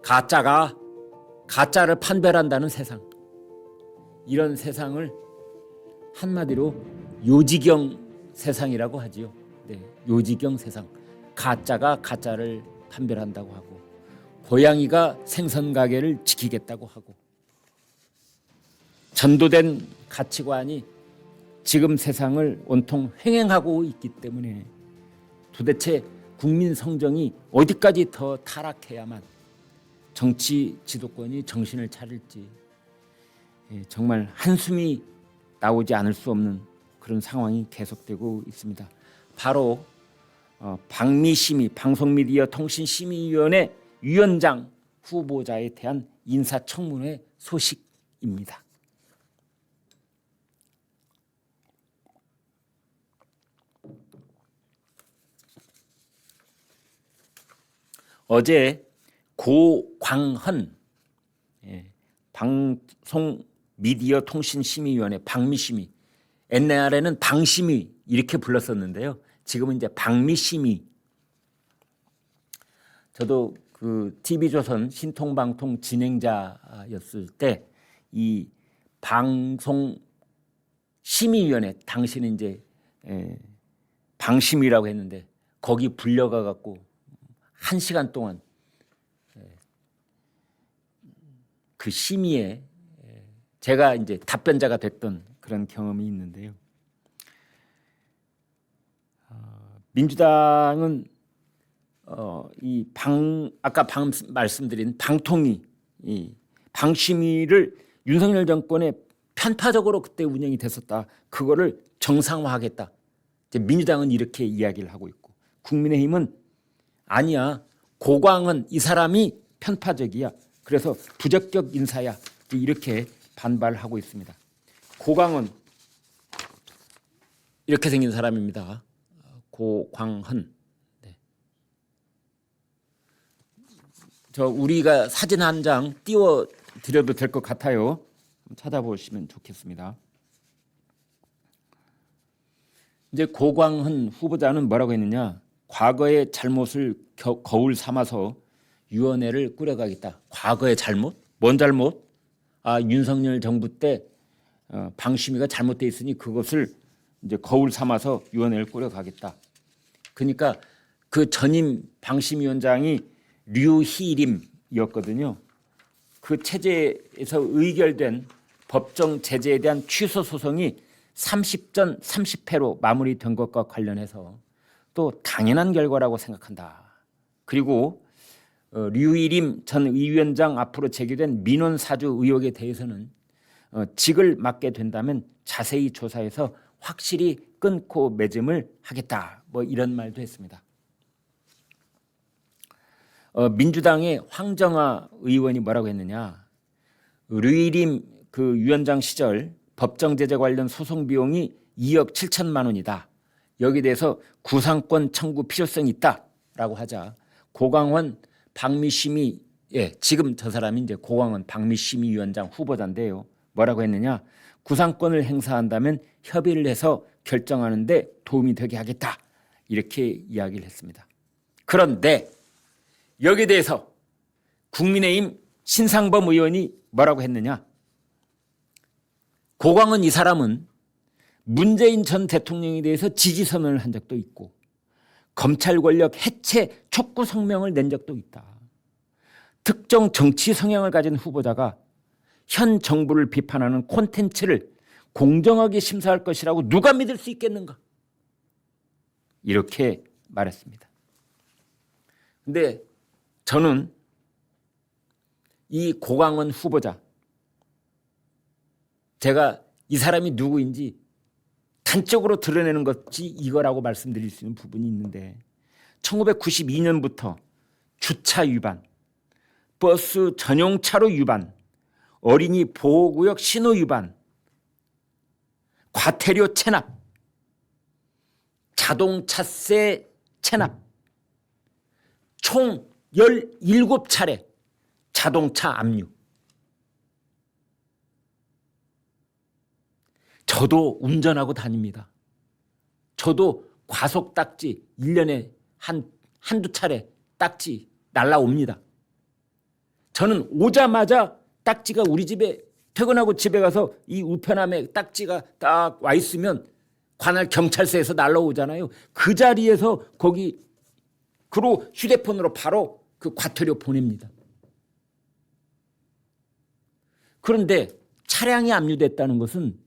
가짜가 가짜를 판별한다는 세상, 이런 세상을 한마디로 요지경 세상이라고 하지요. 네, 요지경 세상. 가짜가 가짜를 판별한다고 하고, 고양이가 생선 가게를 지키겠다고 하고, 전도된 가치관이 지금 세상을 온통 횡행하고 있기 때문에 도대체 국민 성정이 어디까지 더 타락해야만 정치 지도권이 정신을 차릴지 정말 한숨이 나오지 않을 수 없는 그런 상황이 계속되고 있습니다. 바로 방미심의 방송미디어통신심의위원회 위원장 후보자에 대한 인사청문회 소식입니다. 어제 고광헌 방송미디어통신심의위원회 방미심의, 옛날에는 방심의 이렇게 불렀었는데요. 지금은 이제 방미심의. 저도 그 TV조선 신통방통 진행자였을 때 이 방송심의위원회, 당시는 이제 방심이라고 했는데 거기 불려가 갖고 1시간 동안 그 심의에 제가 이제 답변자가 됐던 그런 경험이 있는데요. 민주당은 아까 말씀드린 방통위, 이 방심위를 윤석열 정권의 편파적으로 그때 운영이 됐었다. 그거를 정상화하겠다. 이제 민주당은 이렇게 이야기를 하고 있고, 국민의힘은 아니야, 고광은 이 사람이 편파적이야, 그래서 부적격 인사야, 이렇게 반발하고 있습니다. 고광은 이렇게 생긴 사람입니다. 고광헌. 네. 저 우리가 사진 한 장 띄워 드려도 될 것 같아요. 찾아보시면 좋겠습니다. 이제 고광헌 후보자는 뭐라고 했느냐? 과거의 잘못을 거울 삼아서 위원회를 꾸려가겠다. 과거의 잘못? 뭔 잘못? 윤석열 정부 때 방심위가 잘못돼 있으니 그것을 이제 거울 삼아서 위원회를 꾸려가겠다. 그러니까 그 전임 방심위원장이 류희림이었거든요. 그 체제에서 의결된 법정 제재에 대한 취소 소송이 30전 30패로 마무리된 것과 관련해서 또 당연한 결과라고 생각한다. 그리고 류희림 전 의위원장 앞으로 제기된 민원 사주 의혹에 대해서는 직을 맡게 된다면 자세히 조사해서 확실히 끊고 매짐을 하겠다. 뭐 이런 말도 했습니다. 민주당의 황정아 의원이 뭐라고 했느냐? 류희림 그 위원장 시절 법정 제재 관련 소송 비용이 2억 7천만 원이다. 여기에 대해서 구상권 청구 필요성이 있다라고 하자, 고광헌 방미심의, 지금 저 사람이 이제 고광헌 방미심의위원장 후보자인데요. 뭐라고 했느냐? 구상권을 행사한다면 협의를 해서 결정하는 데 도움이 되게 하겠다. 이렇게 이야기를 했습니다. 그런데 여기에 대해서 국민의힘 신상범 의원이 뭐라고 했느냐? 고광헌 이 사람은 문재인 전 대통령에 대해서 지지선언을 한 적도 있고 검찰 권력 해체 촉구 성명을 낸 적도 있다. 특정 정치 성향을 가진 후보자가 현 정부를 비판하는 콘텐츠를 공정하게 심사할 것이라고 누가 믿을 수 있겠는가? 이렇게 말했습니다. 그런데 저는 이 고광헌 후보자, 제가 이 사람이 누구인지 단적으로 드러내는 것이 이거라고 말씀드릴 수 있는 부분이 있는데, 1992년부터 주차 위반, 버스 전용차로 위반, 어린이 보호구역 신호 위반, 과태료 체납, 자동차세 체납, 총 17차례 자동차 압류. 저도 운전하고 다닙니다. 저도 과속 딱지 1년에 한두 차례 딱지 날라옵니다. 저는 오자마자 딱지가 우리 집에 퇴근하고 집에 가서 이 우편함에 딱지가 딱 와 있으면 관할 경찰서에서 날라오잖아요. 그 자리에서 거기 그로 휴대폰으로 바로 그 과태료 보냅니다. 그런데 차량이 압류됐다는 것은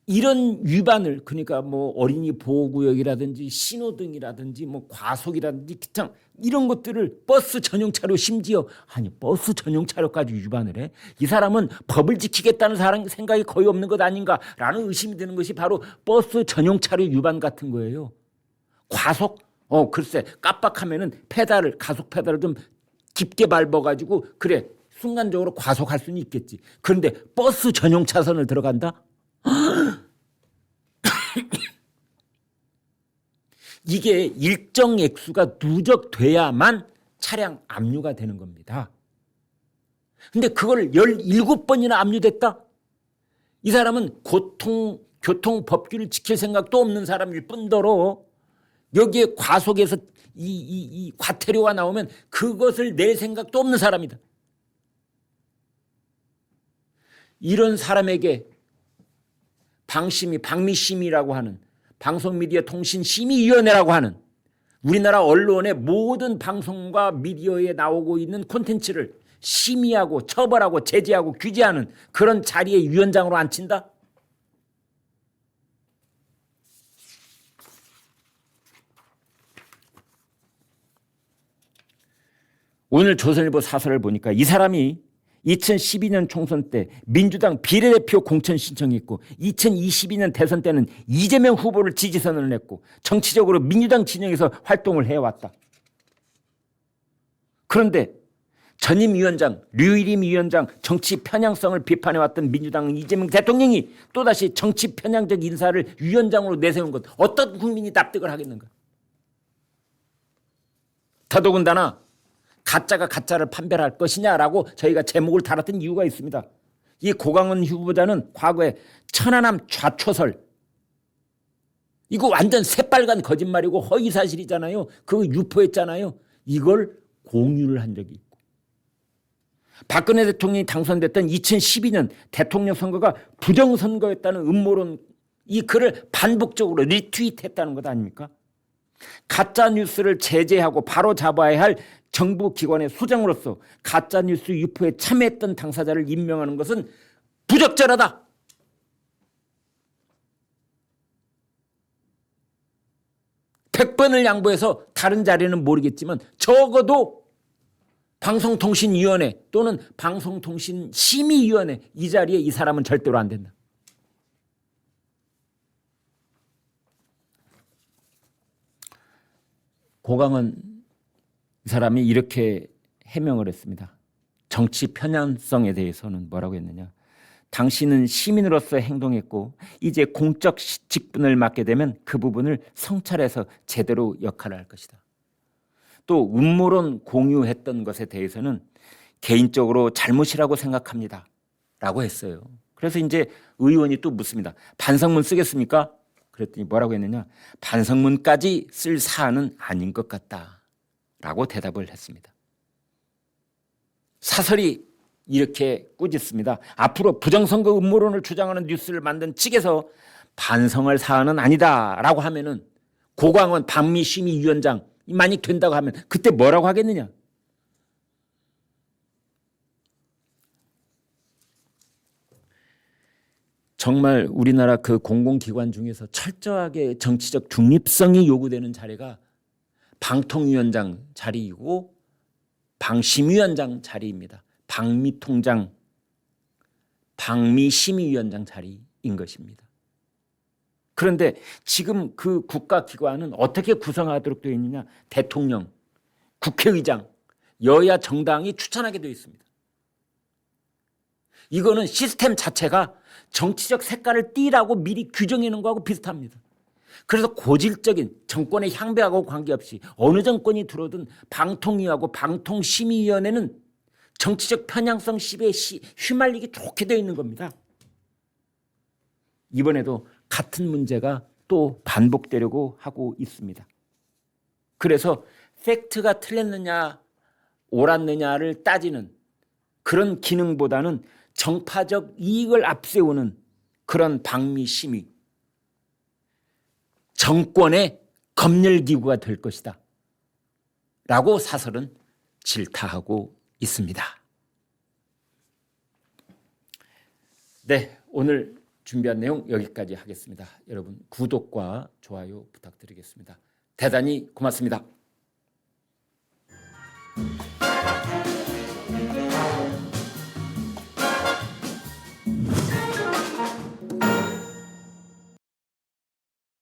이런 위반을, 그러니까 뭐 어린이 보호구역이라든지 신호등이라든지 뭐 과속이라든지 기타 이런 것들을 버스 전용 차로, 심지어 아니 버스 전용 차로까지 위반을 해. 이 사람은 법을 지키겠다는 생각이 거의 없는 것 아닌가라는 의심이 드는 것이 바로 버스 전용 차로 위반 같은 거예요. 과속? 글쎄 깜빡하면은 가속 페달을 좀 깊게 밟아가지고 그래 순간적으로 과속할 수는 있겠지. 그런데 버스 전용 차선을 들어간다? 이게 일정 액수가 누적돼야만 차량 압류가 되는 겁니다. 근데 그걸 17번이나 압류됐다? 이 사람은 교통법규를 지킬 생각도 없는 사람일 뿐더러 여기에 과속에서 이 과태료가 나오면 그것을 낼 생각도 없는 사람이다. 이런 사람에게 방미심이라고 하는 방송미디어통신심의위원회라고 하는 우리나라 언론의 모든 방송과 미디어에 나오고 있는 콘텐츠를 심의하고 처벌하고 제재하고 규제하는 그런 자리에 위원장으로 앉힌다? 오늘 조선일보 사설을 보니까 이 사람이 2012년 총선 때 민주당 비례대표 공천 신청했고 2022년 대선 때는 이재명 후보를 지지선언을 했고 정치적으로 민주당 진영에서 활동을 해왔다. 그런데 전임 위원장, 류일임 위원장 정치 편향성을 비판해왔던 민주당 이재명 대통령이 또다시 정치 편향적 인사를 위원장으로 내세운 것, 어떤 국민이 납득을 하겠는가? 더더군다나 가짜가 가짜를 판별할 것이냐라고 저희가 제목을 달았던 이유가 있습니다. 이 고강원 후보자는 과거에 천안함 좌초설, 이거 완전 새빨간 거짓말이고 허위사실이잖아요. 그거 유포했잖아요. 이걸 공유를 한 적이 있고, 박근혜 대통령이 당선됐던 2012년 대통령 선거가 부정선거였다는 음모론, 이 글을 반복적으로 리트윗했다는 것 아닙니까? 가짜뉴스를 제재하고 바로 잡아야 할 정부 기관의 수장으로서 가짜뉴스 유포에 참여했던 당사자를 임명하는 것은 부적절하다. (100번을) 양보해서 다른 자리는 모르겠지만 적어도 방송통신위원회 또는 방송통신심의위원회 이 자리에 이 사람은 절대로 안 된다. 고강은 이 사람이 이렇게 해명을 했습니다. 정치 편향성에 대해서는 뭐라고 했느냐. 당신은 시민으로서 행동했고 이제 공적 직분을 맡게 되면 그 부분을 성찰해서 제대로 역할을 할 것이다. 또 음모론 공유했던 것에 대해서는 개인적으로 잘못이라고 생각합니다. 라고 했어요. 그래서 이제 의원이 또 묻습니다. 반성문 쓰겠습니까? 그랬더니 뭐라고 했느냐. 반성문까지 쓸 사안은 아닌 것 같다. 라고 대답을 했습니다. 사설이 이렇게 꾸짖습니다. 앞으로 부정선거 음모론을 주장하는 뉴스를 만든 측에서 반성할 사안은 아니다라고 하면은 고광원 방미심의위원장 만약 된다고 하면 그때 뭐라고 하겠느냐? 정말 우리나라 그 공공기관 중에서 철저하게 정치적 중립성이 요구되는 자리가 방통위원장 자리이고 방심위원장 자리입니다. 방미통장, 방미심의위원장 자리인 것입니다. 그런데 지금 그 국가기관은 어떻게 구성하도록 되어 있느냐. 대통령, 국회의장, 여야 정당이 추천하게 되어 있습니다. 이거는 시스템 자체가 정치적 색깔을 띠라고 미리 규정해 놓은 거하고 비슷합니다. 그래서 고질적인 정권의 향배하고 관계없이 어느 정권이 들어오든 방통위하고 방통심의위원회는 정치적 편향성 시비에 휘말리기 좋게 되어 있는 겁니다. 이번에도 같은 문제가 또 반복되려고 하고 있습니다. 그래서 팩트가 틀렸느냐 옳았느냐를 따지는 그런 기능보다는 정파적 이익을 앞세우는 그런 방미 심의, 정권의 검열기구가 될 것이다 라고 사설은 질타하고 있습니다. 네, 오늘 준비한 내용 여기까지 하겠습니다. 여러분 구독과 좋아요 부탁드리겠습니다. 대단히 고맙습니다.